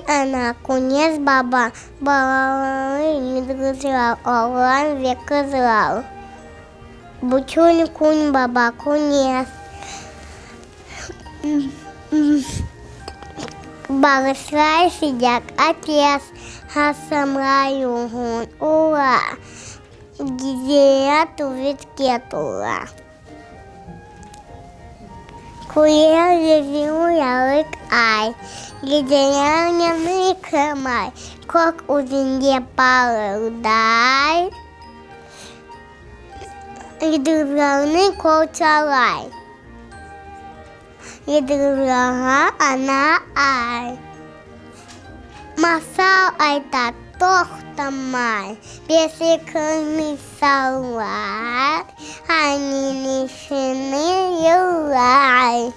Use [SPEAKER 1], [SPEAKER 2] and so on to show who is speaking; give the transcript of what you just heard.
[SPEAKER 1] она, кунец баба, балалы не дружал, орлан век израл. Бучунь кунь баба, кунец. Барысрай сидят отец, а самраю гун, ура, гидея тувит кетура. Куя лезил ялык ай, гидея не крымай, как у земли палы дай, гидрованный колчалай. Гидрова она ай. Масал айта тохтамай, бесикрный салай, они лишены юлай.